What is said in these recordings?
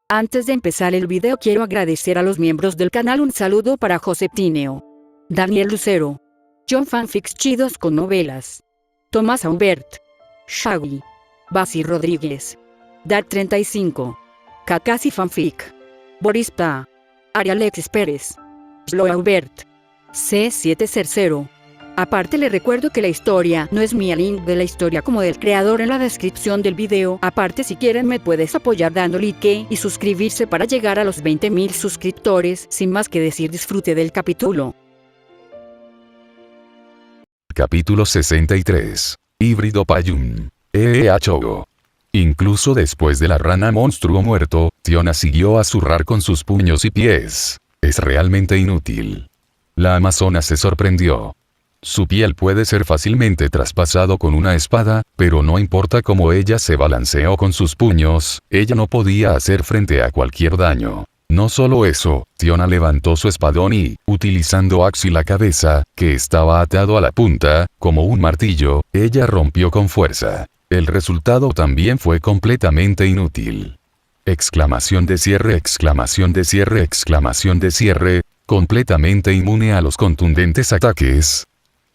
Antes de empezar el video quiero agradecer a los miembros del canal. Un saludo para José Tineo, Daniel Lucero, John Fanfics Chidos con Novelas, Tomás Aubert, Shaggy, Basi Rodríguez, Dad35, Kakasi Fanfic, Boris Pa, Arialexis Pérez, Slow Aubert, C700. Aparte le recuerdo que la historia no es mía, link de la historia como del creador en la descripción del video. Aparte, si quieren me puedes apoyar dando like y suscribirse para llegar a los 20.000 suscriptores. Sin más que decir, disfrute del capítulo. Capítulo 63. Híbrido Payún. Chogo. Incluso después de la rana monstruo muerto, Tiona siguió a zurrar con sus puños y pies. Es realmente inútil. La amazona se sorprendió. Su piel puede ser fácilmente traspasado con una espada, pero no importa cómo ella se balanceó con sus puños, ella no podía hacer frente a cualquier daño. No solo eso, Tiona levantó su espadón y, utilizando Axi la cabeza, que estaba atado a la punta, como un martillo, ella rompió con fuerza. El resultado también fue completamente inútil. Exclamación de cierre, exclamación de cierre, exclamación de cierre, completamente inmune a los contundentes ataques.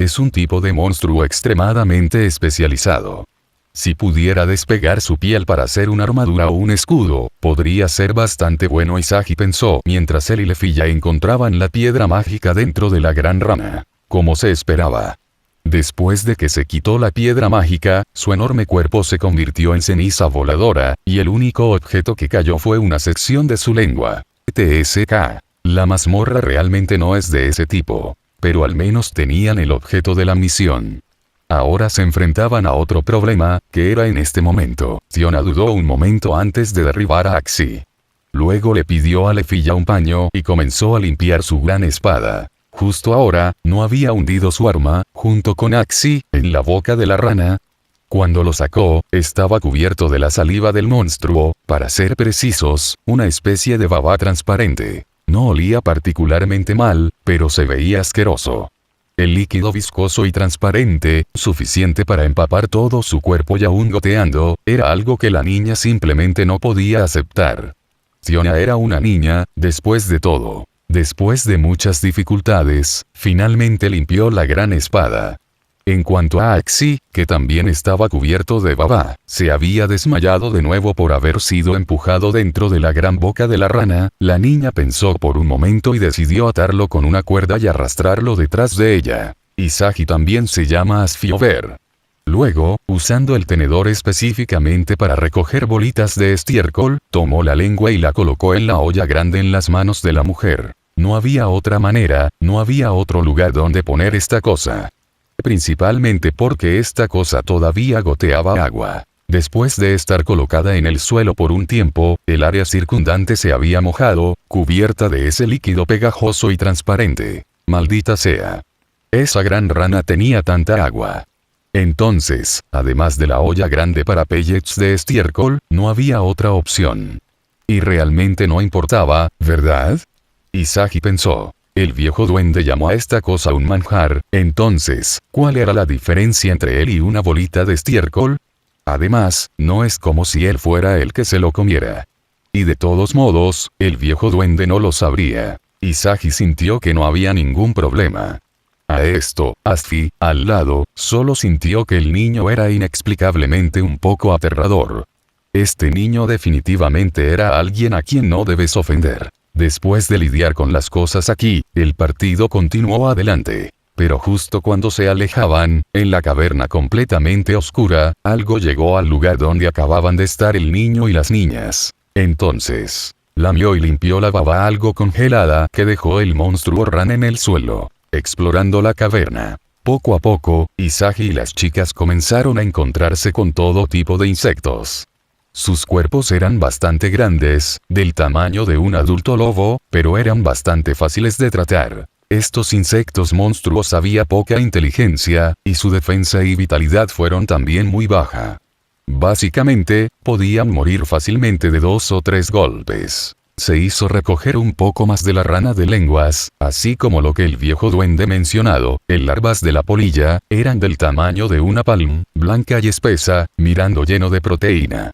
Es un tipo de monstruo extremadamente especializado. Si pudiera despegar su piel para hacer una armadura o un escudo, podría ser bastante bueno. Isagi pensó mientras él y Lefilla encontraban la piedra mágica dentro de la gran rana. Como se esperaba. Después de que se quitó la piedra mágica, su enorme cuerpo se convirtió en ceniza voladora, y el único objeto que cayó fue una sección de su lengua. TSK. La mazmorra realmente no es de ese tipo. Pero al menos tenían el objeto de la misión. Ahora se enfrentaban a otro problema, que era en este momento. Tiona dudó un momento antes de derribar a Axi. Luego le pidió a Lefilla un paño y comenzó a limpiar su gran espada. Justo ahora, no había hundido su arma, junto con Axi, en la boca de la rana. Cuando lo sacó, estaba cubierto de la saliva del monstruo, para ser precisos, una especie de baba transparente. No olía particularmente mal, pero se veía asqueroso. El líquido viscoso y transparente, suficiente para empapar todo su cuerpo y aún goteando, era algo que la niña simplemente no podía aceptar. Tiona era una niña, después de todo. Después de muchas dificultades, finalmente limpió la gran espada. En cuanto a Axi, que también estaba cubierto de baba, se había desmayado de nuevo por haber sido empujado dentro de la gran boca de la rana. La niña pensó por un momento y decidió atarlo con una cuerda y arrastrarlo detrás de ella. Isagi también se llama Asfiover. Luego, usando el tenedor específicamente para recoger bolitas de estiércol, tomó la lengua y la colocó en la olla grande en las manos de la mujer. No había otra manera, no había otro lugar donde poner esta cosa. Principalmente porque esta cosa todavía goteaba agua. Después de estar colocada en el suelo por un tiempo, el área circundante se había mojado, cubierta de ese líquido pegajoso y transparente. Maldita sea. Esa gran rana tenía tanta agua. Entonces, además de la olla grande para pellets de estiércol, no había otra opción. Y realmente no importaba, ¿verdad? Isagi pensó. El viejo duende llamó a esta cosa un manjar, entonces, ¿cuál era la diferencia entre él y una bolita de estiércol? Además, no es como si él fuera el que se lo comiera. Y de todos modos, el viejo duende no lo sabría. Isagi sintió que no había ningún problema. A esto, Asfi, al lado, solo sintió que el niño era inexplicablemente un poco aterrador. Este niño definitivamente era alguien a quien no debes ofender. Después de lidiar con las cosas aquí, el partido continuó adelante. Pero justo cuando se alejaban, en la caverna completamente oscura, algo llegó al lugar donde acababan de estar el niño y las niñas. Entonces, lamió y limpió la baba algo congelada que dejó el monstruo rana en el suelo, explorando la caverna. Poco a poco, Isagi y las chicas comenzaron a encontrarse con todo tipo de insectos. Sus cuerpos eran bastante grandes, del tamaño de un adulto lobo, pero eran bastante fáciles de tratar. Estos insectos monstruos había poca inteligencia, y su defensa y vitalidad fueron también muy baja. Básicamente, podían morir fácilmente de 2 o 3 golpes. Se hizo recoger un poco más de la rana de lenguas, así como lo que el viejo duende mencionado, el larvas de la polilla, eran del tamaño de una palma, blanca y espesa, mirando lleno de proteína.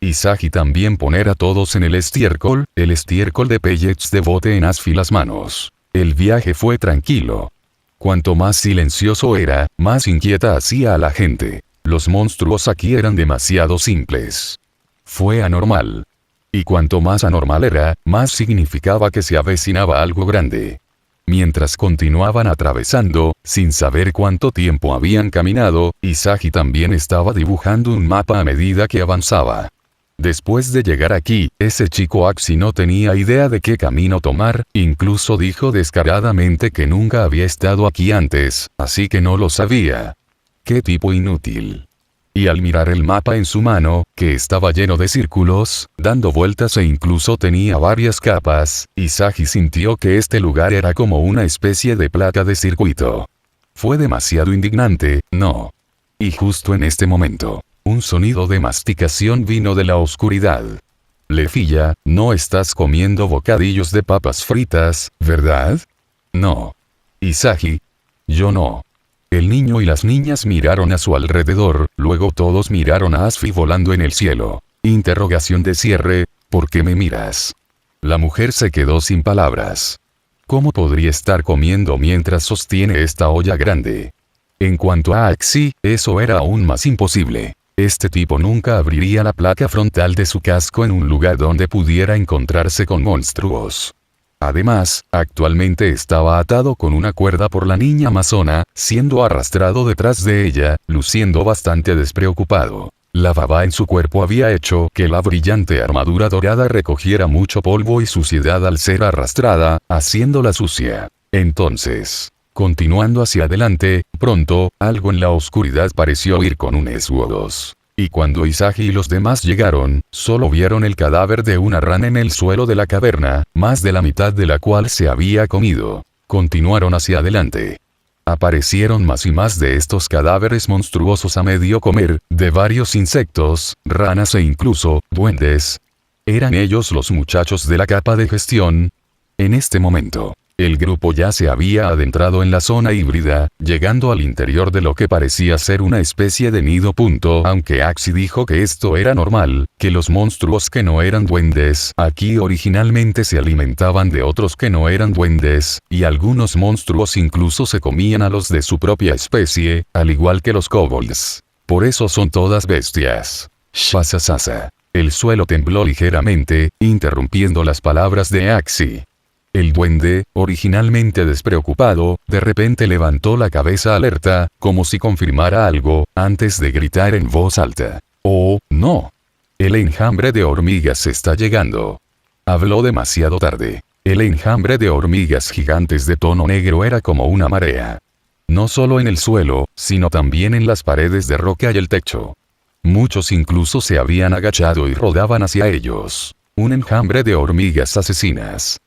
Isagi también poner a todos en el estiércol de pellets de bote en Asfi las manos. El viaje fue tranquilo. Cuanto más silencioso era, más inquieta hacía a la gente. Los monstruos aquí eran demasiado simples. Fue anormal. Y cuanto más anormal era, más significaba que se avecinaba algo grande. Mientras continuaban atravesando, sin saber cuánto tiempo habían caminado, Isagi también estaba dibujando un mapa a medida que avanzaba. Después de llegar aquí, ese chico Axi no tenía idea de qué camino tomar, incluso dijo descaradamente que nunca había estado aquí antes, así que no lo sabía. ¡Qué tipo inútil! Y al mirar el mapa en su mano, que estaba lleno de círculos, dando vueltas e incluso tenía varias capas, Isagi sintió que este lugar era como una especie de placa de circuito. Fue demasiado indignante, ¿no? Y justo en este momento, un sonido de masticación vino de la oscuridad. Lefilla, no estás comiendo bocadillos de papas fritas, ¿verdad? No. Isagi. Yo no. El niño y las niñas miraron a su alrededor, luego todos miraron a Asfi volando en el cielo. Interrogación de cierre, ¿por qué me miras? La mujer se quedó sin palabras. ¿Cómo podría estar comiendo mientras sostiene esta olla grande? En cuanto a Axi, eso era aún más imposible. Este tipo nunca abriría la placa frontal de su casco en un lugar donde pudiera encontrarse con monstruos. Además, actualmente estaba atado con una cuerda por la niña amazona, siendo arrastrado detrás de ella, luciendo bastante despreocupado. La baba en su cuerpo había hecho que la brillante armadura dorada recogiera mucho polvo y suciedad al ser arrastrada, haciéndola sucia. Entonces, continuando hacia adelante, pronto, algo en la oscuridad pareció ir con un esguodos. Y cuando Isagi y los demás llegaron, solo vieron el cadáver de una rana en el suelo de la caverna, más de la mitad de la cual se había comido. Continuaron hacia adelante. Aparecieron más y más de estos cadáveres monstruosos a medio comer, de varios insectos, ranas e incluso, duendes. ¿Eran ellos los muchachos de la capa de gestión? En este momento, el grupo ya se había adentrado en la zona híbrida, llegando al interior de lo que parecía ser una especie de nido. Aunque Axi dijo que esto era normal, que los monstruos que no eran duendes aquí originalmente se alimentaban de otros que no eran duendes, y algunos monstruos incluso se comían a los de su propia especie, al igual que los kobolds. Por eso son todas bestias. Shasasasa. El suelo tembló ligeramente, interrumpiendo las palabras de Axi. El duende, originalmente despreocupado, de repente levantó la cabeza alerta, como si confirmara algo, antes de gritar en voz alta. ¡Oh, no! El enjambre de hormigas está llegando. Habló demasiado tarde. El enjambre de hormigas gigantes de tono negro era como una marea. No solo en el suelo, sino también en las paredes de roca y el techo. Muchos incluso se habían agachado y rodaban hacia ellos. Un enjambre de hormigas asesinas.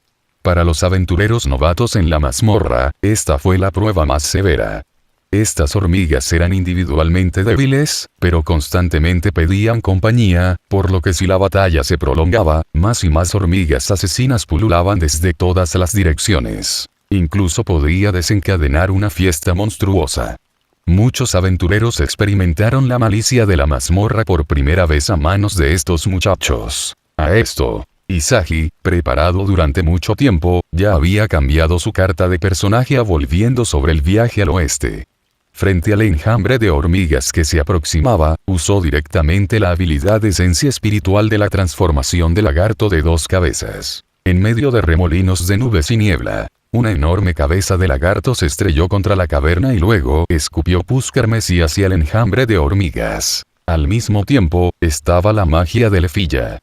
Para los aventureros novatos en la mazmorra, esta fue la prueba más severa. Estas hormigas eran individualmente débiles, pero constantemente pedían compañía, por lo que si la batalla se prolongaba, más y más hormigas asesinas pululaban desde todas las direcciones. Incluso podía desencadenar una fiesta monstruosa. Muchos aventureros experimentaron la malicia de la mazmorra por primera vez a manos de estos muchachos. A esto, Isagi, preparado durante mucho tiempo, ya había cambiado su carta de personaje volviendo sobre el viaje al oeste. Frente al enjambre de hormigas que se aproximaba, usó directamente la habilidad esencia espiritual de la transformación de lagarto de 2 cabezas. En medio de remolinos de nubes y niebla, una enorme cabeza de lagarto se estrelló contra la caverna y luego escupió pus carmesí hacia el enjambre de hormigas. Al mismo tiempo, estaba la magia de Lefilla.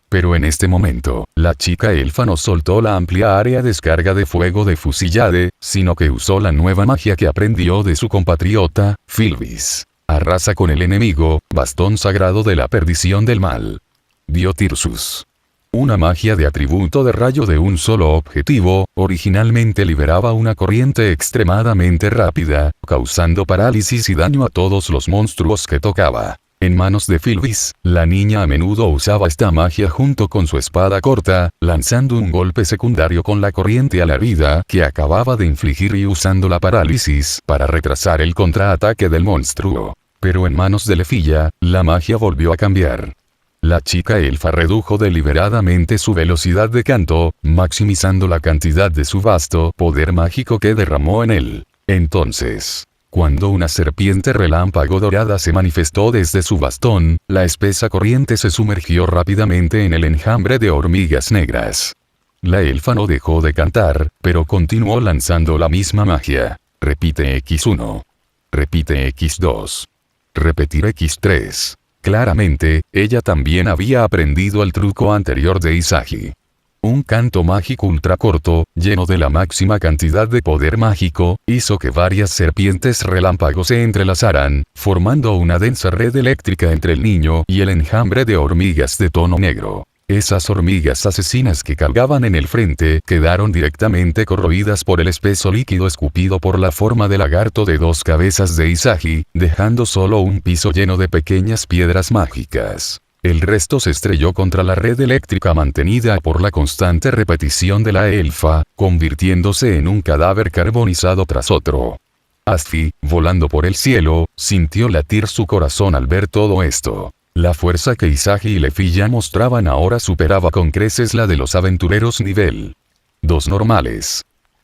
Pero en este momento, la chica elfa no soltó la amplia área descarga de fuego de Fusillade, sino que usó la nueva magia que aprendió de su compatriota, Filvis. Arrasa con el enemigo, bastón sagrado de la perdición del mal. Dio Tirsus. Una magia de atributo de rayo de un solo objetivo, originalmente liberaba una corriente extremadamente rápida, causando parálisis y daño a todos los monstruos que tocaba. En manos de Filvis, la niña a menudo usaba esta magia junto con su espada corta, lanzando un golpe secundario con la corriente a la herida que acababa de infligir y usando la parálisis para retrasar el contraataque del monstruo. Pero en manos de Lefilla, la magia volvió a cambiar. La chica elfa redujo deliberadamente su velocidad de canto, maximizando la cantidad de su vasto poder mágico que derramó en él. Entonces, cuando una serpiente relámpago dorada se manifestó desde su bastón, la espesa corriente se sumergió rápidamente en el enjambre de hormigas negras. La elfa no dejó de cantar, pero continuó lanzando la misma magia. Repite X1. Repite X2. Repetir X3. Claramente, ella también había aprendido el truco anterior de Izagi. Un canto mágico ultra corto, lleno de la máxima cantidad de poder mágico, hizo que varias serpientes relámpagos se entrelazaran, formando una densa red eléctrica entre el niño y el enjambre de hormigas de tono negro. Esas hormigas asesinas que cargaban en el frente quedaron directamente corroídas por el espeso líquido escupido por la forma de lagarto de 2 cabezas de Izagi, dejando solo un piso lleno de pequeñas piedras mágicas. El resto se estrelló contra la red eléctrica mantenida por la constante repetición de la elfa, convirtiéndose en un cadáver carbonizado tras otro. Asfi, volando por el cielo, sintió latir su corazón al ver todo esto. La fuerza que Izagi y Lefi ya mostraban ahora superaba con creces la de los aventureros nivel 2 normales.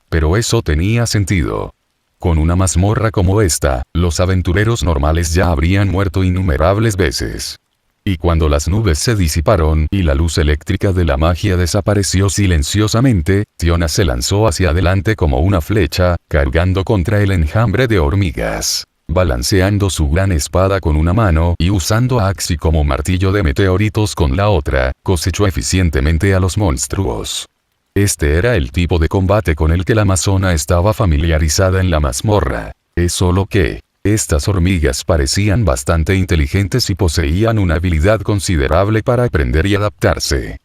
Pero eso tenía sentido. Con una mazmorra como esta, los aventureros normales ya habrían muerto innumerables veces. Y cuando las nubes se disiparon y la luz eléctrica de la magia desapareció silenciosamente, Tiona se lanzó hacia adelante como una flecha, cargando contra el enjambre de hormigas. Balanceando su gran espada con una mano y usando a Axi como martillo de meteoritos con la otra, cosechó eficientemente a los monstruos. Este era el tipo de combate con el que la amazona estaba familiarizada en la mazmorra. Es solo que, estas hormigas parecían bastante inteligentes y poseían una habilidad considerable para aprender y adaptarse.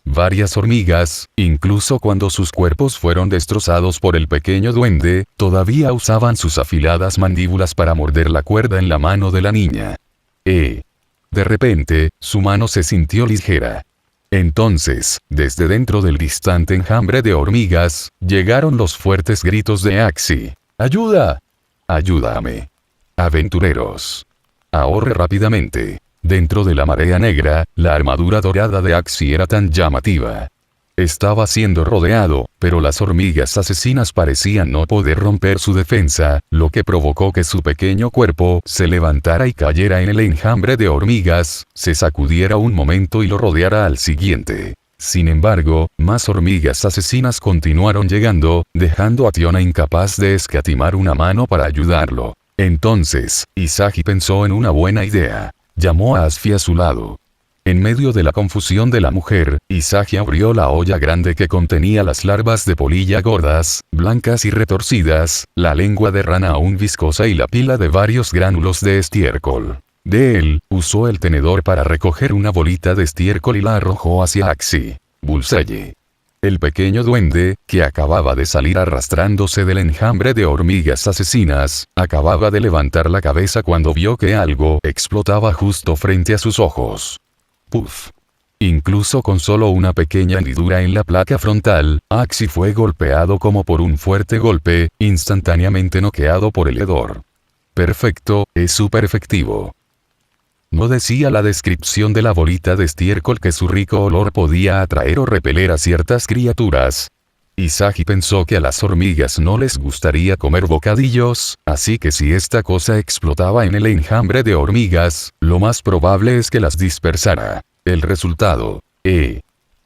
Varias hormigas, incluso cuando sus cuerpos fueron destrozados por el pequeño duende, todavía usaban sus afiladas mandíbulas para morder la cuerda en la mano de la niña. De repente, su mano se sintió ligera. Entonces, desde dentro del distante enjambre de hormigas, llegaron los fuertes gritos de Axi. ¡Ayuda! ¡Ayúdame! ¡Aventureros! Ahorre rápidamente. Dentro de la marea negra, la armadura dorada de Axi era tan llamativa. Estaba siendo rodeado, pero las hormigas asesinas parecían no poder romper su defensa, lo que provocó que su pequeño cuerpo se levantara y cayera en el enjambre de hormigas, se sacudiera un momento y lo rodeara al siguiente. Sin embargo, más hormigas asesinas continuaron llegando, dejando a Tiona incapaz de escatimar una mano para ayudarlo. Entonces, Izagi pensó en una buena idea. Llamó a Asfi a su lado. En medio de la confusión de la mujer, Izagi abrió la olla grande que contenía las larvas de polilla gordas, blancas y retorcidas, la lengua de rana aún viscosa y la pila de varios gránulos de estiércol. De él, usó el tenedor para recoger una bolita de estiércol y la arrojó hacia Axi. Bullseye. El pequeño duende, que acababa de salir arrastrándose del enjambre de hormigas asesinas, acababa de levantar la cabeza cuando vio que algo explotaba justo frente a sus ojos. ¡Puf! Incluso con solo una pequeña hendidura en la placa frontal, Axi fue golpeado como por un fuerte golpe, instantáneamente noqueado por el hedor. Perfecto, es súper efectivo. No decía la descripción de la bolita de estiércol que su rico olor podía atraer o repeler a ciertas criaturas. Izagi pensó que a las hormigas no les gustaría comer bocadillos, así que si esta cosa explotaba en el enjambre de hormigas, lo más probable es que las dispersara. El resultado.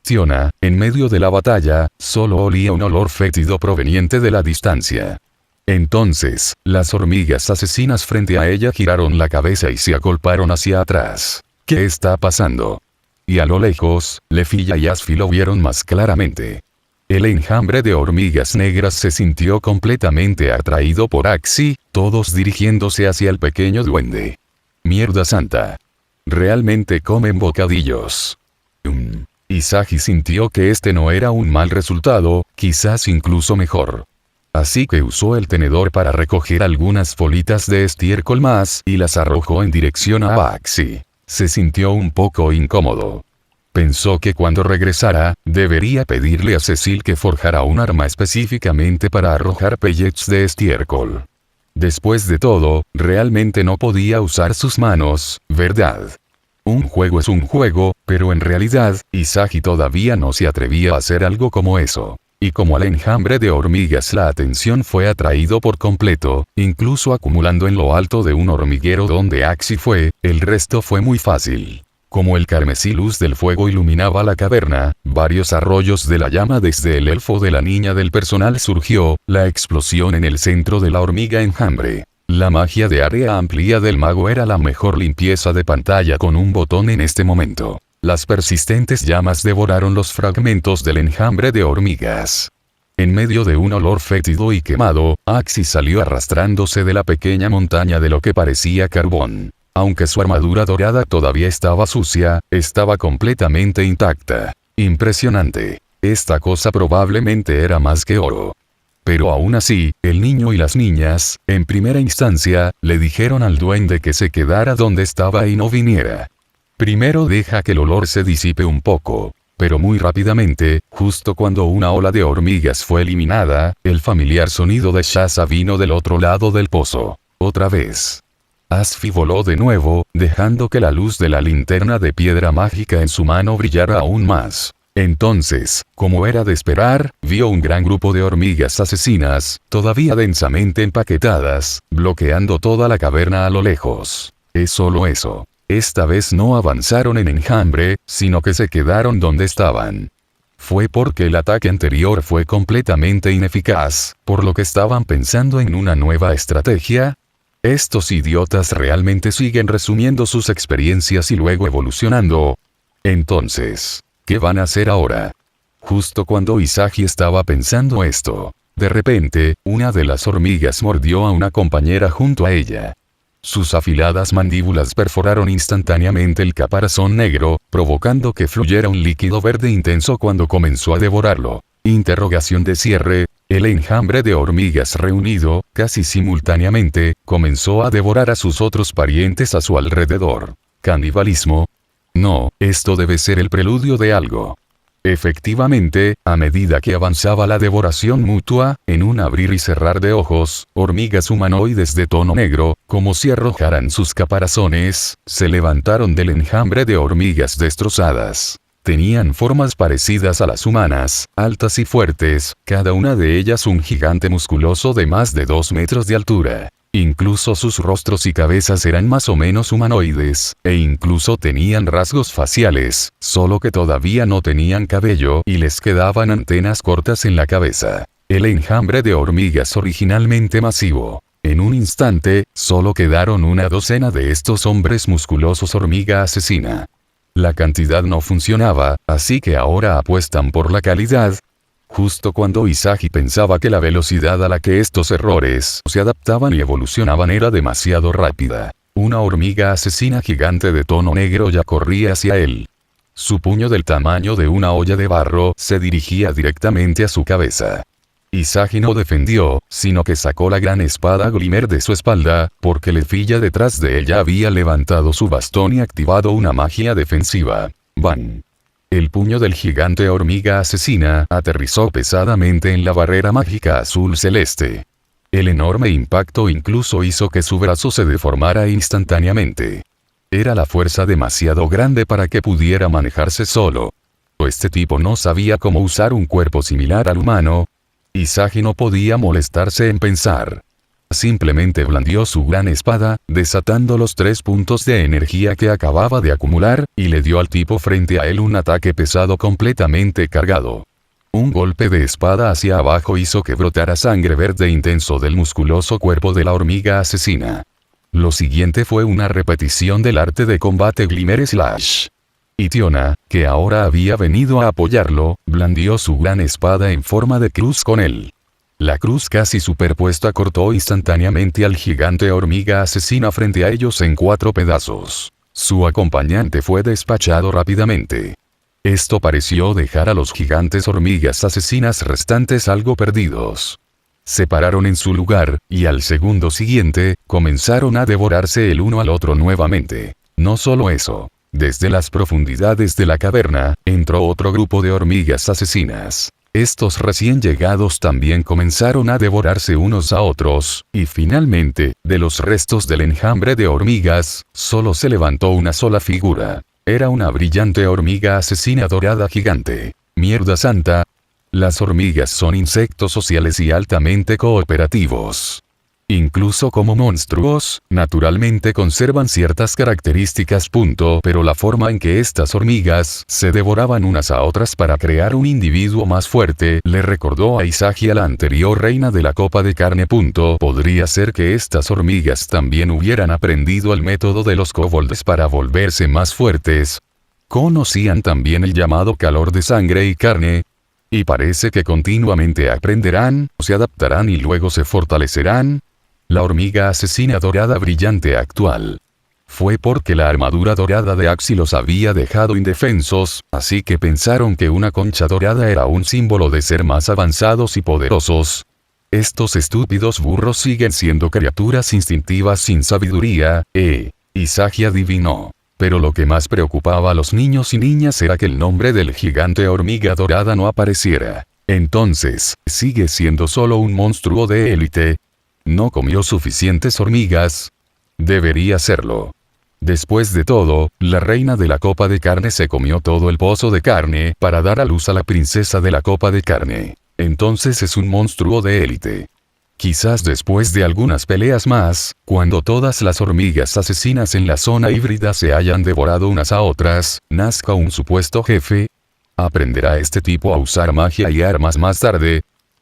Tiona, en medio de la batalla, solo olía un olor fétido proveniente de la distancia. Entonces, las hormigas asesinas frente a ella giraron la cabeza y se agolparon hacia atrás. ¿Qué está pasando? Y a lo lejos, Lefi y Asfi lo vieron más claramente. El enjambre de hormigas negras se sintió completamente atraído por Axi, todos dirigiéndose hacia el pequeño duende. ¡Mierda santa! Realmente comen bocadillos. Izagi sintió que este no era un mal resultado, quizás incluso mejor. Así que usó el tenedor para recoger algunas bolitas de estiércol más y las arrojó en dirección a Axi. Se sintió un poco incómodo. Pensó que cuando regresara, debería pedirle a Cecil que forjara un arma específicamente para arrojar pellets de estiércol. Después de todo, realmente no podía usar sus manos, ¿verdad? Un juego es un juego, Pero en realidad, Izagi todavía no se atrevía a hacer algo como eso. Y como al enjambre de hormigas la atención fue atraído por completo, incluso acumulando en lo alto de un hormiguero donde Axi fue, el resto fue muy fácil. Como el carmesí luz del fuego iluminaba la caverna, varios arroyos de la llama desde el elfo de la niña del personal surgió, la explosión en el centro de la hormiga enjambre. La magia de área amplia del mago era la mejor limpieza de pantalla con un botón en este momento. Las persistentes llamas devoraron los fragmentos del enjambre de hormigas. En medio de un olor fétido y quemado, Axi salió arrastrándose de la pequeña montaña de lo que parecía carbón. Aunque su armadura dorada todavía estaba sucia, estaba completamente intacta. Impresionante. Esta cosa probablemente era más que oro. Pero aún así, el niño y las niñas, en primera instancia, le dijeron al duende que se quedara donde estaba y no viniera. Primero deja que el olor se disipe un poco. Pero muy rápidamente, justo cuando una ola de hormigas fue eliminada, el familiar sonido de Shasa vino del otro lado del pozo. Otra vez. Asfi voló de nuevo, dejando que la luz de la linterna de piedra mágica en su mano brillara aún más. Entonces, como era de esperar, vio un gran grupo de hormigas asesinas, todavía densamente empaquetadas, bloqueando toda la caverna a lo lejos. Es solo eso. Esta vez no avanzaron en enjambre, sino que se quedaron donde estaban. Fue porque el ataque anterior fue completamente ineficaz, por lo que estaban pensando en una nueva estrategia. Estos idiotas realmente siguen resumiendo sus experiencias y luego evolucionando. Entonces, ¿qué van a hacer ahora? Justo cuando Izagi estaba pensando esto, de repente, una de las hormigas mordió a una compañera junto a ella. Sus afiladas mandíbulas perforaron instantáneamente el caparazón negro, provocando que fluyera un líquido verde intenso cuando comenzó a devorarlo. Interrogación de cierre. El enjambre de hormigas reunido, casi simultáneamente, comenzó a devorar a sus otros parientes a su alrededor. ¿Canibalismo? No, esto debe ser el preludio de algo. Efectivamente, a medida que avanzaba la devoración mutua, en un abrir y cerrar de ojos, hormigas humanoides de tono negro, como si arrojaran sus caparazones, se levantaron del enjambre de hormigas destrozadas. Tenían formas parecidas a las humanas, altas y fuertes, cada una de ellas un gigante musculoso de más de 2 metros de altura. Incluso sus rostros y cabezas eran más o menos humanoides, e incluso tenían rasgos faciales, solo que todavía no tenían cabello y les quedaban antenas cortas en la cabeza. El enjambre de hormigas originalmente masivo. En un instante, solo quedaron una docena de estos hombres musculosos hormiga asesina. La cantidad no funcionaba, así que ahora apuestan por la calidad. Justo cuando Izagi pensaba que la velocidad a la que estos errores se adaptaban y evolucionaban era demasiado rápida, una hormiga asesina gigante de tono negro ya corría hacia él. Su puño del tamaño de una olla de barro se dirigía directamente a su cabeza. Izagi no defendió, sino que sacó la gran espada Glimmer de su espalda, porque Lefilla detrás de ella había levantado su bastón y activado una magia defensiva. ¡Bang! El puño del gigante hormiga asesina aterrizó pesadamente en la barrera mágica azul celeste. El enorme impacto incluso hizo que su brazo se deformara instantáneamente. Era la fuerza demasiado grande para que pudiera manejarse solo. Este tipo no sabía cómo usar un cuerpo similar al humano. Izagi no podía molestarse en pensar. Simplemente blandió su gran espada, desatando los 3 puntos de energía que acababa de acumular, y le dio al tipo frente a él un ataque pesado completamente cargado. Un golpe de espada hacia abajo hizo que brotara sangre verde intenso del musculoso cuerpo de la hormiga asesina. Lo siguiente fue una repetición del arte de combate Glimmer Slash. Y Tiona, que ahora había venido a apoyarlo, blandió su gran espada en forma de cruz con él. La cruz casi superpuesta cortó instantáneamente al gigante hormiga asesina frente a ellos en 4 pedazos. Su acompañante fue despachado rápidamente. Esto pareció dejar a los gigantes hormigas asesinas restantes algo perdidos. Se pararon en su lugar, y al segundo siguiente, comenzaron a devorarse el uno al otro nuevamente. No solo eso. Desde las profundidades de la caverna, entró otro grupo de hormigas asesinas. Estos recién llegados también comenzaron a devorarse unos a otros, y finalmente, de los restos del enjambre de hormigas, solo se levantó una sola figura. Era una brillante hormiga asesina dorada gigante. Mierda santa. Las hormigas son insectos sociales y altamente cooperativos. Incluso como monstruos, naturalmente conservan ciertas características. Pero la forma en que estas hormigas se devoraban unas a otras para crear un individuo más fuerte le recordó a Isagi a la anterior reina de la copa de carne. Podría ser que estas hormigas también hubieran aprendido el método de los kobolds para volverse más fuertes. Conocían también el llamado calor de sangre y carne. Y parece que continuamente aprenderán, se adaptarán y luego se fortalecerán. La hormiga asesina dorada brillante actual. Fue porque la armadura dorada de Axi los había dejado indefensos, así que pensaron que una concha dorada era un símbolo de ser más avanzados y poderosos. Estos estúpidos burros siguen siendo criaturas instintivas sin sabiduría, Isagi adivinó. Pero lo que más preocupaba a los niños y niñas era que el nombre del gigante hormiga dorada no apareciera. Entonces, ¿sigue siendo solo un monstruo de élite? ¿No comió suficientes hormigas? Debería serlo. Después de todo, la reina de la copa de carne se comió todo el pozo de carne para dar a luz a la princesa de la copa de carne. Entonces es un monstruo de élite. Quizás después de algunas peleas más, cuando todas las hormigas asesinas en la zona híbrida se hayan devorado unas a otras, nazca un supuesto jefe. ¿Aprenderá este tipo a usar magia y armas más tarde?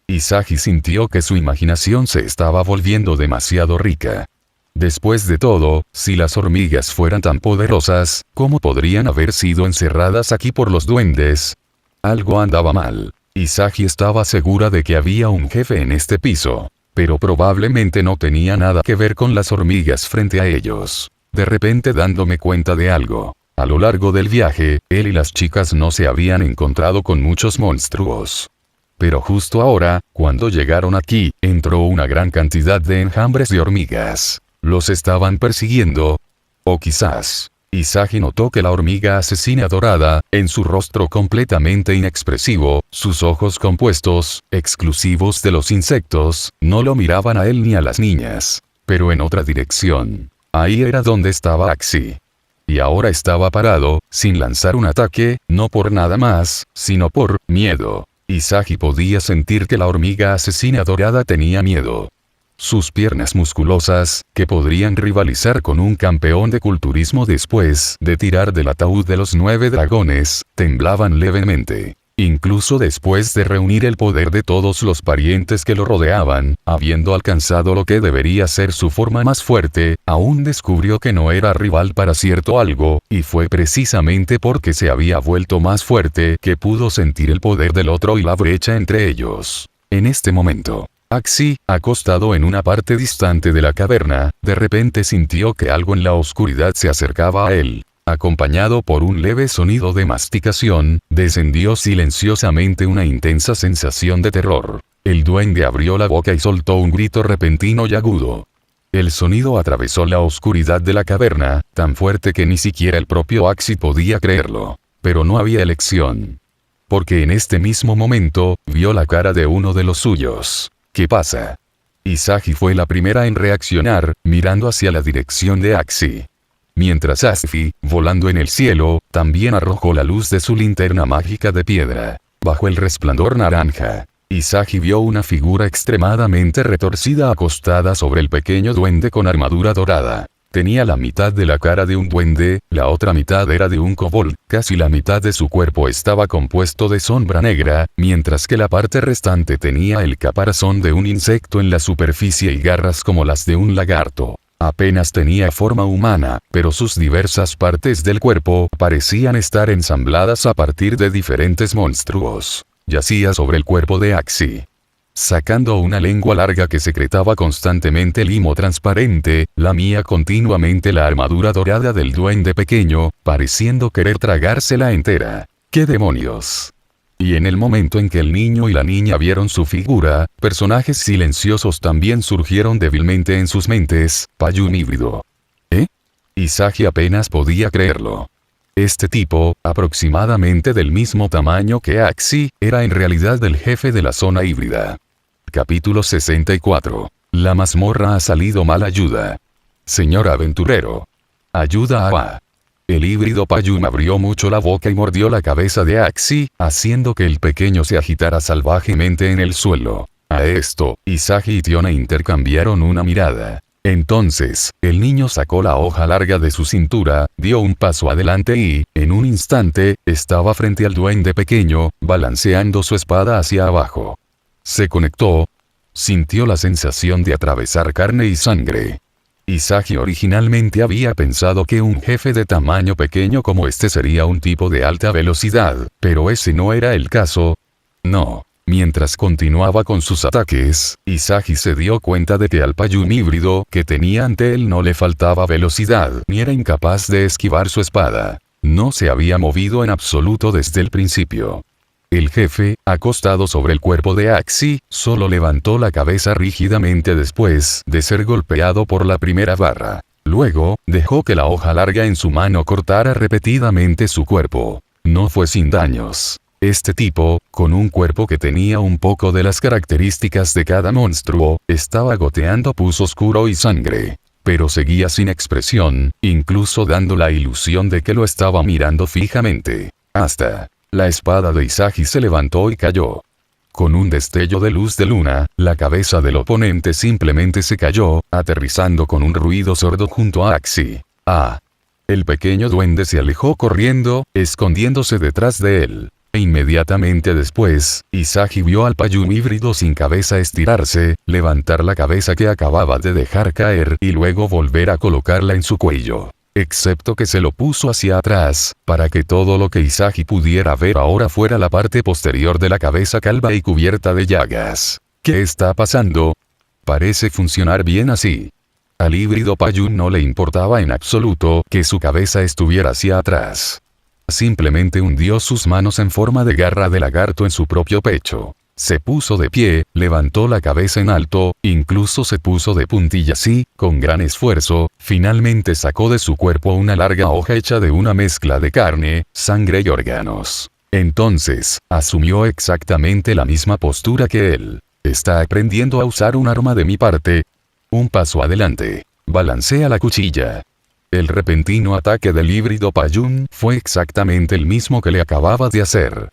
Isagi sintió que su imaginación se estaba volviendo demasiado rica. Después de todo, si las hormigas fueran tan poderosas, ¿cómo podrían haber sido encerradas aquí por los duendes? Algo andaba mal. Isagi estaba segura de que había un jefe en este piso. Pero probablemente no tenía nada que ver con las hormigas frente a ellos. De repente dándome cuenta de algo. A lo largo del viaje, él y las chicas no se habían encontrado con muchos monstruos. Pero justo ahora, cuando llegaron aquí, entró una gran cantidad de enjambres de hormigas. ¿Los estaban persiguiendo? O quizás, Isagi notó que la hormiga asesina dorada, en su rostro completamente inexpresivo, sus ojos compuestos, exclusivos de los insectos, no lo miraban a él ni a las niñas. Pero en otra dirección. Ahí era donde estaba Axi. Y ahora estaba parado, sin lanzar un ataque, no por nada más, sino por miedo. Isagi podía sentir que la hormiga asesina dorada tenía miedo. Sus piernas musculosas, que podrían rivalizar con un campeón de culturismo después de tirar del ataúd de los 9 dragones, temblaban levemente. Incluso después de reunir el poder de todos los parientes que lo rodeaban, habiendo alcanzado lo que debería ser su forma más fuerte, aún descubrió que no era rival para cierto algo, y fue precisamente porque se había vuelto más fuerte que pudo sentir el poder del otro y la brecha entre ellos. En este momento, Axi, acostado en una parte distante de la caverna, de repente sintió que algo en la oscuridad se acercaba a él. Acompañado por un leve sonido de masticación, descendió silenciosamente una intensa sensación de terror. El duende abrió la boca y soltó un grito repentino y agudo. El sonido atravesó la oscuridad de la caverna, tan fuerte que ni siquiera el propio Axi podía creerlo. Pero no había elección. Porque en este mismo momento, vio la cara de uno de los suyos. ¿Qué pasa? Isagi fue la primera en reaccionar, mirando hacia la dirección de Axi. Mientras Asfi, volando en el cielo, también arrojó la luz de su linterna mágica de piedra. Bajo el resplandor naranja, Isagi vio una figura extremadamente retorcida acostada sobre el pequeño duende con armadura dorada. Tenía la mitad de la cara de un duende, la otra mitad era de un kobold, casi la mitad de su cuerpo estaba compuesto de sombra negra, mientras que la parte restante tenía el caparazón de un insecto en la superficie y garras como las de un lagarto. Apenas tenía forma humana, pero sus diversas partes del cuerpo parecían estar ensambladas a partir de diferentes monstruos. Yacía sobre el cuerpo de Axi. Sacando una lengua larga que secretaba constantemente limo transparente, lamía continuamente la armadura dorada del duende pequeño, pareciendo querer tragársela entera. ¡Qué demonios! Y en el momento en que el niño y la niña vieron su figura, personajes silenciosos también surgieron débilmente en sus mentes. Payún híbrido. ¿Eh? Isagi apenas podía creerlo. Este tipo, aproximadamente del mismo tamaño que Axi, era en realidad el jefe de la zona híbrida. Capítulo 64. La mazmorra ha salido mal ayuda. Señor aventurero. Ayuda a... El híbrido Payún abrió mucho la boca y mordió la cabeza de Axi, haciendo que el pequeño se agitara salvajemente en el suelo. A esto, Isagi y Tiona intercambiaron una mirada. Entonces, el niño sacó la hoja larga de su cintura, dio un paso adelante y, en un instante, estaba frente al duende pequeño, balanceando su espada hacia abajo. Se conectó. Sintió la sensación de atravesar carne y sangre. Isagi originalmente había pensado que un jefe de tamaño pequeño como este sería un tipo de alta velocidad, pero ese no era el caso. No. Mientras continuaba con sus ataques, Isagi se dio cuenta de que al Payún híbrido que tenía ante él no le faltaba velocidad ni era incapaz de esquivar su espada. No se había movido en absoluto desde el principio. El jefe, acostado sobre el cuerpo de Axi, solo levantó la cabeza rígidamente después de ser golpeado por la primera barra. Luego, dejó que la hoja larga en su mano cortara repetidamente su cuerpo. No fue sin daños. Este tipo, con un cuerpo que tenía un poco de las características de cada monstruo, estaba goteando pus oscuro y sangre. Pero seguía sin expresión, incluso dando la ilusión de que lo estaba mirando fijamente. Hasta la espada de Isagi se levantó y cayó. Con un destello de luz de luna, la cabeza del oponente simplemente se cayó, aterrizando con un ruido sordo junto a Axi. ¡Ah! El pequeño duende se alejó corriendo, escondiéndose detrás de él. Inmediatamente después, Isagi vio al Payún híbrido sin cabeza estirarse, levantar la cabeza que acababa de dejar caer y luego volver a colocarla en su cuello. Excepto que se lo puso hacia atrás, para que todo lo que Isagi pudiera ver ahora fuera la parte posterior de la cabeza calva y cubierta de llagas. ¿Qué está pasando? Parece funcionar bien así. Al híbrido Payún no le importaba en absoluto que su cabeza estuviera hacia atrás. Simplemente hundió sus manos en forma de garra de lagarto en su propio pecho. Se puso de pie, levantó la cabeza en alto, incluso se puso de puntillas y, con gran esfuerzo, finalmente sacó de su cuerpo una larga hoja hecha de una mezcla de carne, sangre y órganos. Entonces, asumió exactamente la misma postura que él. Está aprendiendo a usar un arma de mi parte. Un paso adelante. Balancea la cuchilla. El repentino ataque del híbrido Payún fue exactamente el mismo que le acababa de hacer.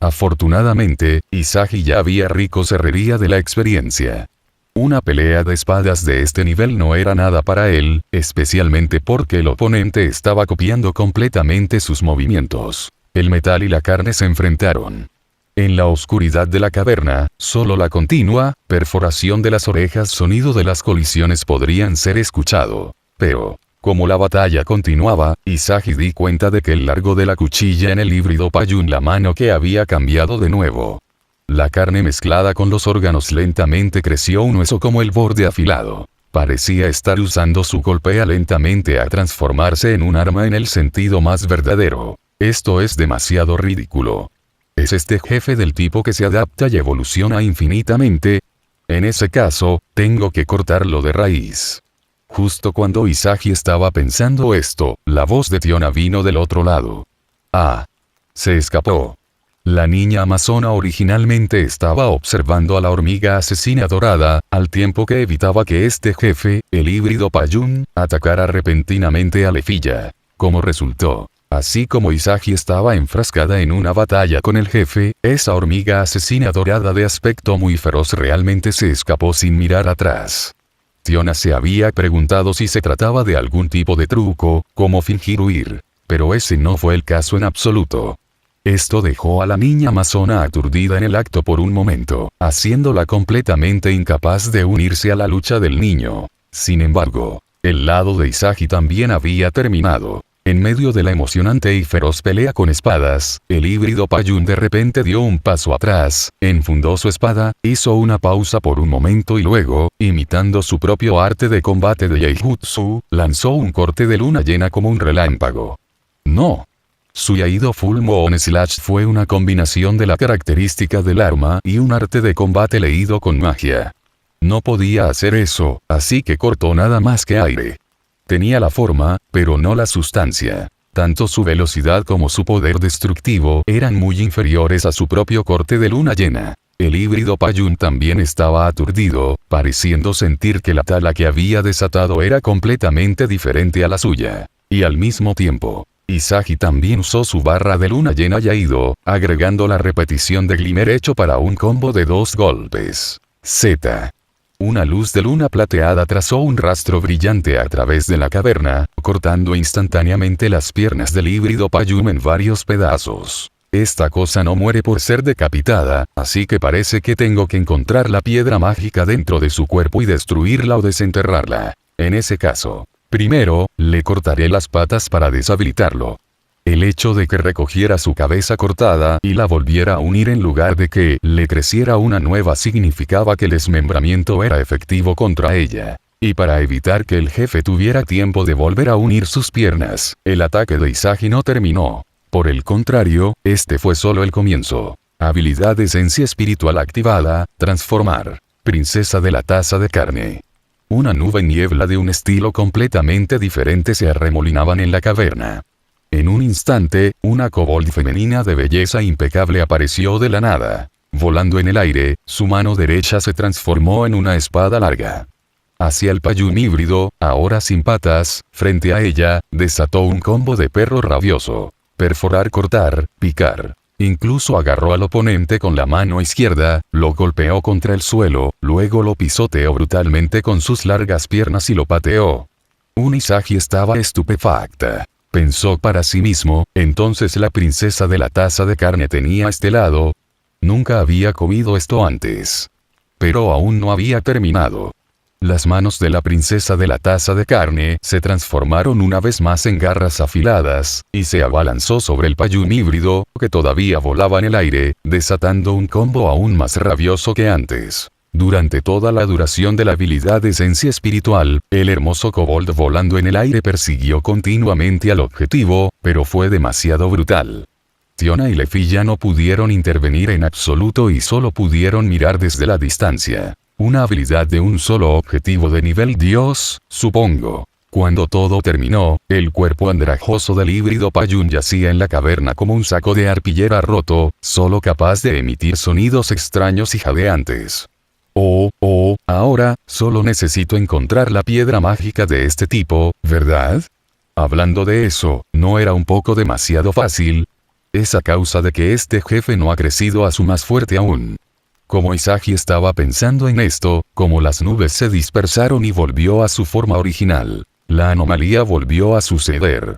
Afortunadamente, Isagi ya había rico serrería de la experiencia. Una pelea de espadas de este nivel no era nada para él, especialmente porque el oponente estaba copiando completamente sus movimientos. El metal y la carne se enfrentaron. En la oscuridad de la caverna, solo la continua perforación de las orejas, sonido de las colisiones podrían ser escuchado. Pero, como la batalla continuaba, Isagi di cuenta de que el largo de la cuchilla en el híbrido Payún, la mano que había cambiado de nuevo. La carne mezclada con los órganos lentamente creció un hueso como el borde afilado. Parecía estar usando su golpea lentamente a transformarse en un arma en el sentido más verdadero. Esto es demasiado ridículo. ¿Es este jefe del tipo que se adapta y evoluciona infinitamente? En ese caso, tengo que cortarlo de raíz. Justo cuando Isagi estaba pensando esto, la voz de Tiona vino del otro lado. Ah. Se escapó. La niña amazona originalmente estaba observando a la hormiga asesina dorada, al tiempo que evitaba que este jefe, el híbrido Payún, atacara repentinamente a Lefilla. Como resultó, así como Isagi estaba enfrascada en una batalla con el jefe, esa hormiga asesina dorada de aspecto muy feroz realmente se escapó sin mirar atrás. Tiona se había preguntado si se trataba de algún tipo de truco, como fingir huir, pero ese no fue el caso en absoluto. Esto dejó a la niña amazona aturdida en el acto por un momento, haciéndola completamente incapaz de unirse a la lucha del niño. Sin embargo, el lado de Isagi también había terminado. En medio de la emocionante y feroz pelea con espadas, el híbrido Payún de repente dio un paso atrás, enfundó su espada, hizo una pausa por un momento y luego, imitando su propio arte de combate de Yaijutsu, lanzó un corte de luna llena como un relámpago. No. Su Yaido Full Moon Slash fue una combinación de la característica del arma y un arte de combate leído con magia. No podía hacer eso, así que cortó nada más que aire. Tenía la forma, pero no la sustancia. Tanto su velocidad como su poder destructivo eran muy inferiores a su propio corte de luna llena. El híbrido Payún también estaba aturdido, pareciendo sentir que la tala que había desatado era completamente diferente a la suya. Y al mismo tiempo, Isagi también usó su barra de luna llena Yaido, agregando la repetición de Glimmer hecho para un combo de 2 golpes. Z. Una luz de luna plateada trazó un rastro brillante a través de la caverna, cortando instantáneamente las piernas del híbrido Payum en varios pedazos. Esta cosa no muere por ser decapitada, así que parece que tengo que encontrar la piedra mágica dentro de su cuerpo y destruirla o desenterrarla. En ese caso, primero, le cortaré las patas para deshabilitarlo. El hecho de que recogiera su cabeza cortada y la volviera a unir en lugar de que le creciera una nueva significaba que el desmembramiento era efectivo contra ella. Y para evitar que el jefe tuviera tiempo de volver a unir sus piernas, el ataque de Isagi no terminó. Por el contrario, este fue solo el comienzo. Habilidad esencia espiritual activada, transformar. Princesa de la taza de carne. Una nube niebla de un estilo completamente diferente se arremolinaban en la caverna. En un instante, una kobold femenina de belleza impecable apareció de la nada. Volando en el aire, su mano derecha se transformó en una espada larga. Hacia el Payum híbrido, ahora sin patas, frente a ella, desató un combo de perro rabioso. Perforar, cortar, picar. Incluso agarró al oponente con la mano izquierda, lo golpeó contra el suelo, luego lo pisoteó brutalmente con sus largas piernas y lo pateó. Isagi estaba estupefacta. Pensó para sí mismo, entonces la princesa de la taza de carne tenía este lado. Nunca había comido esto antes. Pero aún no había terminado. Las manos de la princesa de la taza de carne se transformaron una vez más en garras afiladas, y se abalanzó sobre el Payum híbrido, que todavía volaba en el aire, desatando un combo aún más rabioso que antes. Durante toda la duración de la habilidad de esencia espiritual, el hermoso kobold volando en el aire persiguió continuamente al objetivo, pero fue demasiado brutal. Tiona y Lefi ya no pudieron intervenir en absoluto y solo pudieron mirar desde la distancia. Una habilidad de un solo objetivo de nivel Dios, supongo. Cuando todo terminó, el cuerpo andrajoso del híbrido Payum yacía en la caverna como un saco de arpillera roto, solo capaz de emitir sonidos extraños y jadeantes. Ahora, solo necesito encontrar la piedra mágica de este tipo, ¿verdad? Hablando de eso, ¿no era un poco demasiado fácil? Es a causa de que este jefe no ha crecido a su más fuerte aún. Como Isagi estaba pensando en esto, como las nubes se dispersaron y volvió a su forma original, la anomalía volvió a suceder.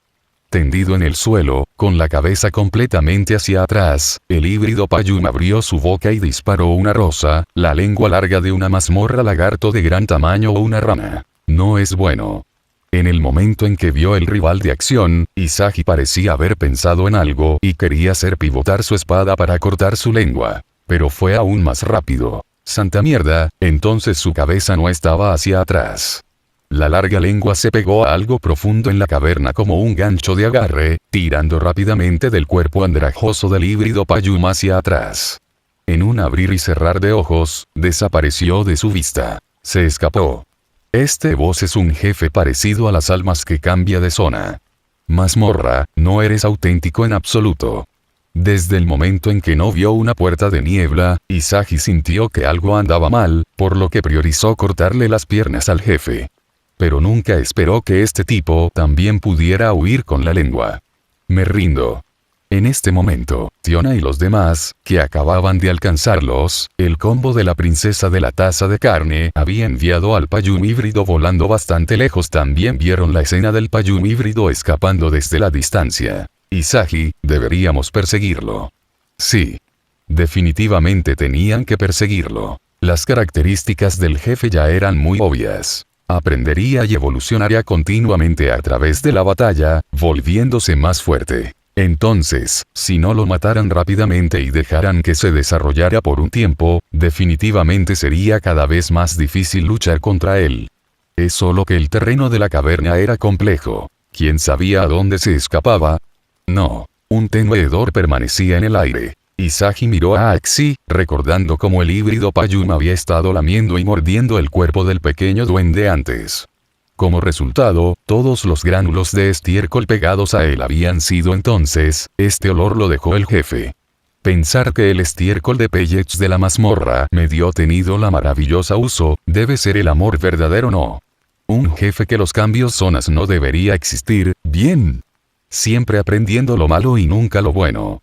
Tendido en el suelo, con la cabeza completamente hacia atrás, el híbrido Payum abrió su boca y disparó una rosa, la lengua larga de una mazmorra lagarto de gran tamaño o una rana. No es bueno. En el momento en que vio el rival de acción, Isagi parecía haber pensado en algo y quería hacer pivotar su espada para cortar su lengua. Pero fue aún más rápido. ¡Santa mierda! Entonces su cabeza no estaba hacia atrás. La larga lengua se pegó a algo profundo en la caverna como un gancho de agarre, tirando rápidamente del cuerpo andrajoso del híbrido Payum hacia atrás. En un abrir y cerrar de ojos, desapareció de su vista. Se escapó. Este boss es un jefe parecido a las almas que cambia de zona. Mazmorra, no eres auténtico en absoluto. Desde el momento en que no vio una puerta de niebla, Isagi sintió que algo andaba mal, por lo que priorizó cortarle las piernas al jefe. Pero nunca esperó que este tipo también pudiera huir con la lengua. Me rindo. En este momento, Tiona y los demás, que acababan de alcanzarlos, el combo de la princesa de la taza de carne había enviado al Payum híbrido volando bastante lejos. También vieron la escena del Payum híbrido escapando desde la distancia. Isagi, deberíamos perseguirlo. Sí. Definitivamente tenían que perseguirlo. Las características del jefe ya eran muy obvias. Aprendería y evolucionaría continuamente a través de la batalla, volviéndose más fuerte. Entonces, si no lo mataran rápidamente y dejaran que se desarrollara por un tiempo, definitivamente sería cada vez más difícil luchar contra él. Es solo que el terreno de la caverna era complejo. ¿Quién sabía a dónde se escapaba? No. Un tenue hedor permanecía en el aire. Isagi miró a Axi, recordando cómo el híbrido Payum había estado lamiendo y mordiendo el cuerpo del pequeño duende antes. Como resultado, todos los gránulos de estiércol pegados a él habían sido entonces, este olor lo dejó el jefe. Pensar que el estiércol de pellets de la mazmorra me dio tenido la maravillosa uso, debe ser el amor verdadero. No. Un jefe que los cambios zonas no debería existir, bien. siempre aprendiendo lo malo y nunca lo bueno.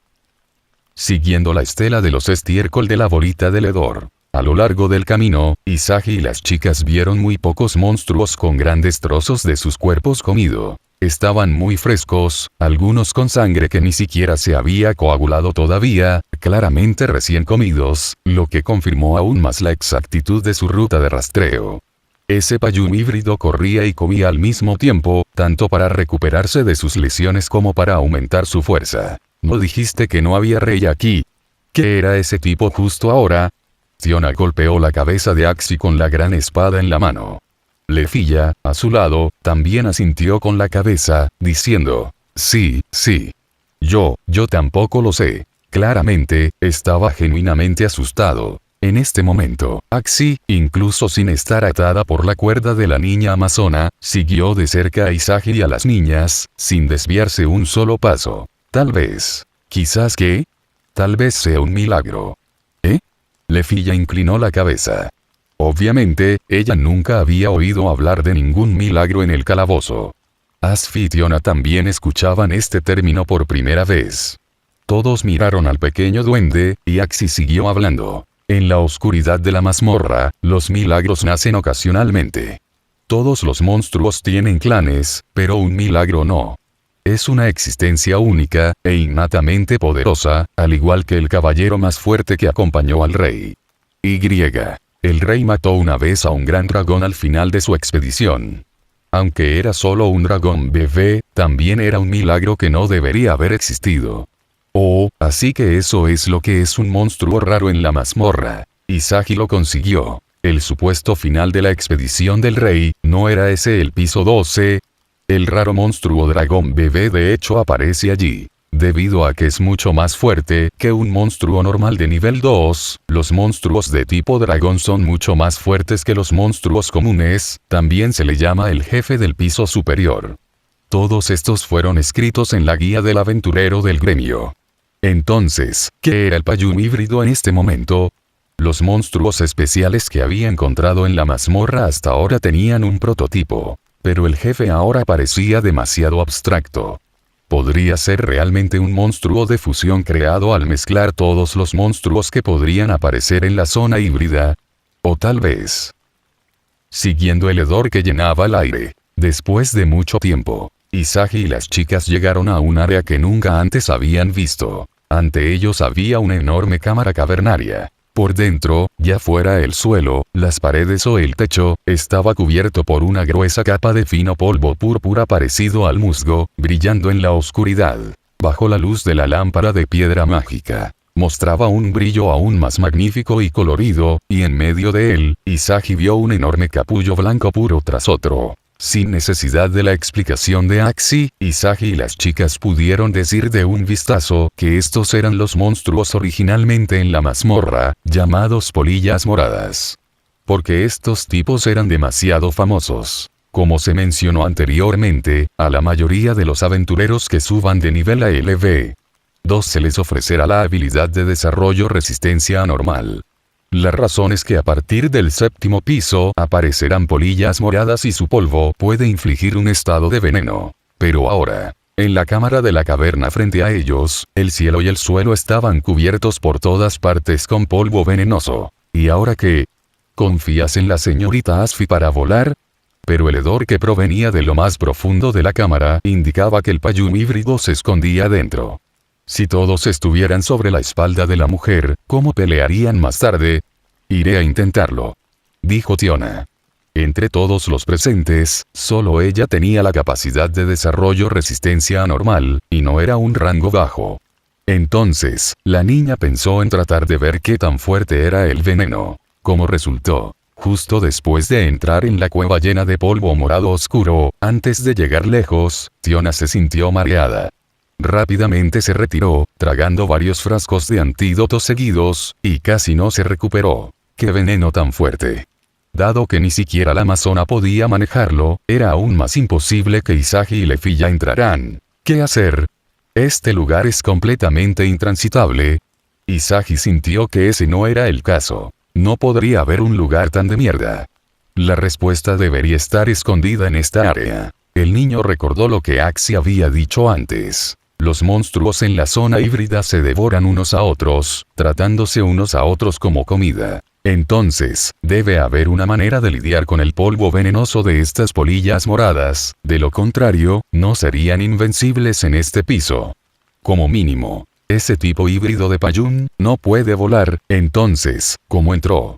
Siguiendo la estela de los estiércol de la bolita del hedor. A lo largo del camino, Isagi y las chicas vieron muy pocos monstruos con grandes trozos de sus cuerpos comido. Estaban muy frescos, algunos con sangre que ni siquiera se había coagulado todavía, claramente recién comidos, lo que confirmó aún más la exactitud de su ruta de rastreo. Ese Payún híbrido corría y comía al mismo tiempo, tanto para recuperarse de sus lesiones como para aumentar su fuerza. ¿No dijiste que no había rey aquí? ¿Qué era ese tipo justo ahora? Tiona golpeó la cabeza de Axi con la gran espada en la mano. Lefilla, a su lado, también asintió con la cabeza, diciendo, sí. Yo tampoco lo sé. Claramente, estaba genuinamente asustado. En este momento, Axi, incluso sin estar atada por la cuerda de la niña amazona, siguió de cerca a Isagi y a las niñas, sin desviarse un solo paso. Tal vez. Quizás que. Tal vez sea un milagro. ¿Eh? Lefilla inclinó la cabeza. Obviamente, ella nunca había oído hablar de ningún milagro en el calabozo. Asfi y Tiona también escuchaban este término por primera vez. Todos miraron al pequeño duende, y Axi siguió hablando. En la oscuridad de la mazmorra, los milagros nacen ocasionalmente. Todos los monstruos tienen clanes, pero un milagro no. Es una existencia única, e innatamente poderosa, al igual que el caballero más fuerte que acompañó al rey. El rey mató una vez a un gran dragón al final de su expedición. Aunque era solo un dragón bebé, también era un milagro que no debería haber existido. Oh, así que eso es lo que es un monstruo raro en la mazmorra. Isagi lo consiguió. El supuesto final de la expedición del rey, ¿no era ese el piso 12? El raro monstruo dragón bebé de hecho aparece allí. Debido a que es mucho más fuerte que un monstruo normal de nivel 2, los monstruos de tipo dragón son mucho más fuertes que los monstruos comunes, también se le llama el jefe del piso superior. Todos estos fueron escritos en la guía del aventurero del gremio. Entonces, ¿qué era el Payún híbrido en este momento? Los monstruos especiales que había encontrado en la mazmorra hasta ahora tenían un prototipo, pero el jefe ahora parecía demasiado abstracto. ¿Podría ser realmente un monstruo de fusión creado al mezclar todos los monstruos que podrían aparecer en la zona híbrida? O tal vez. Siguiendo el hedor que llenaba el aire. Después de mucho tiempo, Isagi y las chicas llegaron a un área que nunca antes habían visto. Ante ellos había una enorme cámara cavernaria. Por dentro, ya fuera el suelo, las paredes o el techo, estaba cubierto por una gruesa capa de fino polvo púrpura parecido al musgo, brillando en la oscuridad. Bajo la luz de la lámpara de piedra mágica, mostraba un brillo aún más magnífico y colorido, y en medio de él, Isagi vio un enorme capullo blanco puro tras otro. Sin necesidad de la explicación de Axi, Isagi y las chicas pudieron decir de un vistazo que estos eran los monstruos originalmente en la mazmorra, llamados polillas moradas. Porque estos tipos eran demasiado famosos. Como se mencionó anteriormente, a la mayoría de los aventureros que suban de nivel a LV2 se les ofrecerá la habilidad de desarrollo resistencia anormal. La razón es que a partir del 7º piso aparecerán polillas moradas y su polvo puede infligir un estado de veneno. Pero ahora, en la cámara de la caverna frente a ellos, el cielo y el suelo estaban cubiertos por todas partes con polvo venenoso. ¿Y ahora qué? ¿Confías en la señorita Asfi para volar? Pero el hedor que provenía de lo más profundo de la cámara indicaba que el Payún híbrido se escondía dentro. Si todos estuvieran sobre la espalda de la mujer, ¿cómo pelearían más tarde? Iré a intentarlo, dijo Tiona. Entre todos los presentes, solo ella tenía la capacidad de desarrollo resistencia anormal, y no era un rango bajo. Entonces, la niña pensó en tratar de ver qué tan fuerte era el veneno. Como resultó, justo después de entrar en la cueva llena de polvo morado oscuro, antes de llegar lejos, Tiona se sintió mareada. Rápidamente se retiró, tragando varios frascos de antídotos seguidos, y casi no se recuperó. ¡Qué veneno tan fuerte! Dado que ni siquiera la amazona podía manejarlo, era aún más imposible que Isagi y Lefilla entraran. ¿Qué hacer? Este lugar es completamente intransitable. Isagi sintió que ese no era el caso. No podría haber un lugar tan de mierda. La respuesta debería estar escondida en esta área. El niño recordó lo que Axie había dicho antes. Los monstruos en la zona híbrida se devoran unos a otros, tratándose unos a otros como comida. Entonces, debe haber una manera de lidiar con el polvo venenoso de estas polillas moradas, de lo contrario, no serían invencibles en este piso. Como mínimo, ese tipo híbrido de Payún no puede volar, entonces, ¿cómo entró?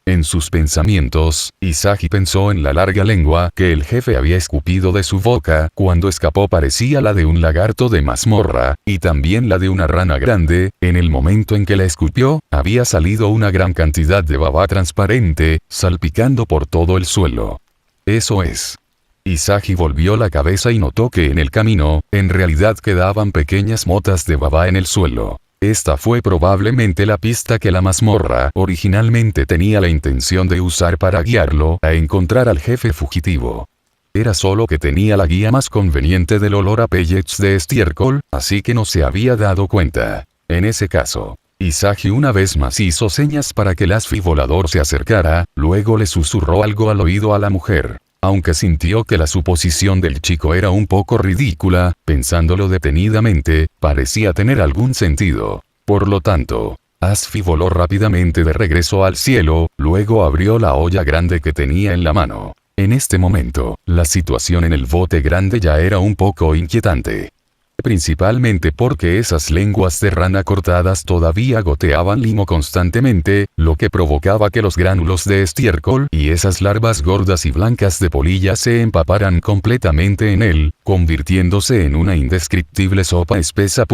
En sus pensamientos, Isagi pensó en la larga lengua que el jefe había escupido de su boca cuando escapó, parecía la de un lagarto de mazmorra, y también la de una rana grande. En el momento en que la escupió, había salido una gran cantidad de baba transparente, salpicando por todo el suelo. Eso es. Isagi volvió la cabeza y notó que en el camino, en realidad quedaban pequeñas motas de baba en el suelo. Esta fue probablemente la pista que la mazmorra originalmente tenía la intención de usar para guiarlo a encontrar al jefe fugitivo. Era solo que tenía la guía más conveniente del olor a pellets de estiércol, así que no se había dado cuenta. En ese caso, Isagi una vez más hizo señas para que el Asfi volador se acercara, luego le susurró algo al oído a la mujer. Aunque sintió que la suposición del chico era un poco ridícula, pensándolo detenidamente, parecía tener algún sentido. Por lo tanto, Asfi voló rápidamente de regreso al cielo, luego abrió la olla grande que tenía en la mano. En este momento, la situación en el bote grande ya era un poco inquietante. Principalmente porque esas lenguas de rana cortadas todavía goteaban limo constantemente, lo que provocaba que los gránulos de estiércol y esas larvas gordas y blancas de polilla se empaparan completamente en él, convirtiéndose en una indescriptible sopa espesa.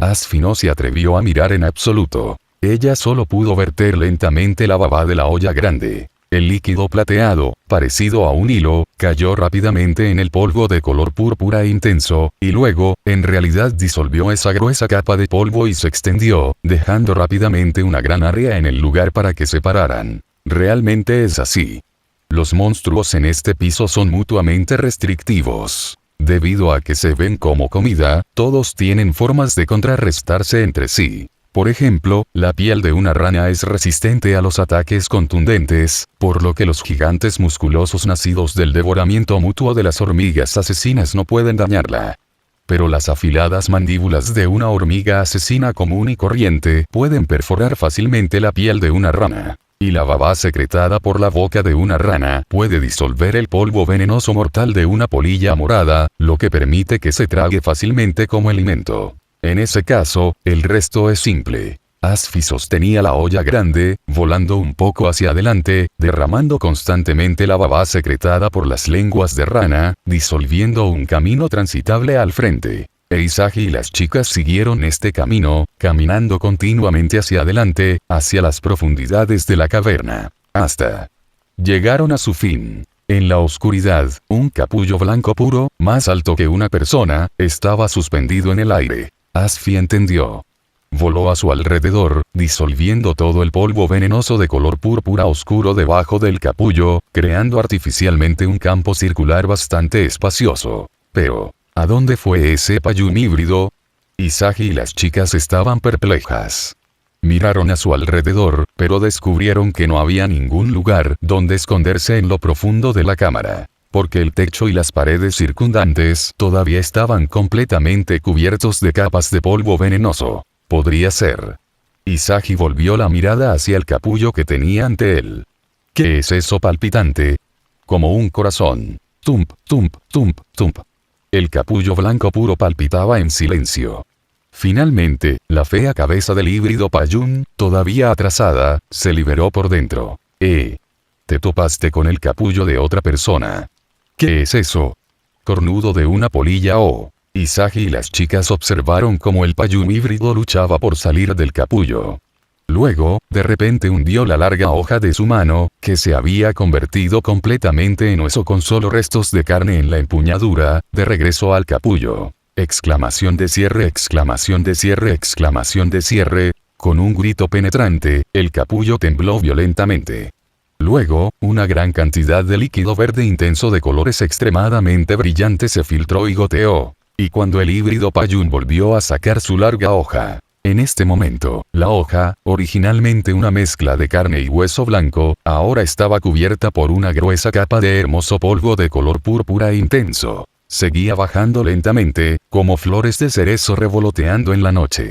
Asfi no se atrevió a mirar en absoluto. Ella solo pudo verter lentamente la baba de la olla grande. El líquido plateado, parecido a un hilo, cayó rápidamente en el polvo de color púrpura intenso, y luego, en realidad disolvió esa gruesa capa de polvo y se extendió, dejando rápidamente una gran área en el lugar para que se pararan. Realmente es así. Los monstruos en este piso son mutuamente restrictivos. Debido a que se ven como comida, todos tienen formas de contrarrestarse entre sí. Por ejemplo, la piel de una rana es resistente a los ataques contundentes, por lo que los gigantes musculosos nacidos del devoramiento mutuo de las hormigas asesinas no pueden dañarla. Pero las afiladas mandíbulas de una hormiga asesina común y corriente pueden perforar fácilmente la piel de una rana. Y la baba secretada por la boca de una rana puede disolver el polvo venenoso mortal de una polilla morada, lo que permite que se trague fácilmente como alimento. En ese caso, el resto es simple. Asfi sostenía la olla grande, volando un poco hacia adelante, derramando constantemente la baba secretada por las lenguas de rana, disolviendo un camino transitable al frente. Isagi y las chicas siguieron este camino, caminando continuamente hacia adelante, hacia las profundidades de la caverna. Hasta llegaron a su fin. En la oscuridad, un capullo blanco puro, más alto que una persona, estaba suspendido en el aire. Asfi entendió. Voló a su alrededor, disolviendo todo el polvo venenoso de color púrpura oscuro debajo del capullo, creando artificialmente un campo circular bastante espacioso. Pero, ¿a dónde fue ese Payún híbrido? Isagi y las chicas estaban perplejas. Miraron a su alrededor, pero descubrieron que no había ningún lugar donde esconderse en lo profundo de la cámara. Porque el techo y las paredes circundantes todavía estaban completamente cubiertos de capas de polvo venenoso. Podría ser. Isagi volvió la mirada hacia el capullo que tenía ante él. ¿Qué es eso palpitante? Como un corazón. Tump, tump, tump, tump. El capullo blanco puro palpitaba en silencio. Finalmente, la fea cabeza del híbrido Payún, todavía atrasada, se liberó por dentro. Te topaste con el capullo de otra persona. ¿Qué es eso? Cornudo de una polilla. Isagi y las chicas observaron cómo el Payún híbrido luchaba por salir del capullo. Luego, de repente hundió la larga hoja de su mano, que se había convertido completamente en hueso con solo restos de carne en la empuñadura, de regreso al capullo. Exclamación de cierre, exclamación de cierre, exclamación de cierre. Con un grito penetrante, el capullo tembló violentamente. Luego, una gran cantidad de líquido verde intenso de colores extremadamente brillantes se filtró y goteó. Y cuando el híbrido Payún volvió a sacar su larga hoja. En este momento, la hoja, originalmente una mezcla de carne y hueso blanco, ahora estaba cubierta por una gruesa capa de hermoso polvo de color púrpura intenso. Seguía bajando lentamente, como flores de cerezo revoloteando en la noche.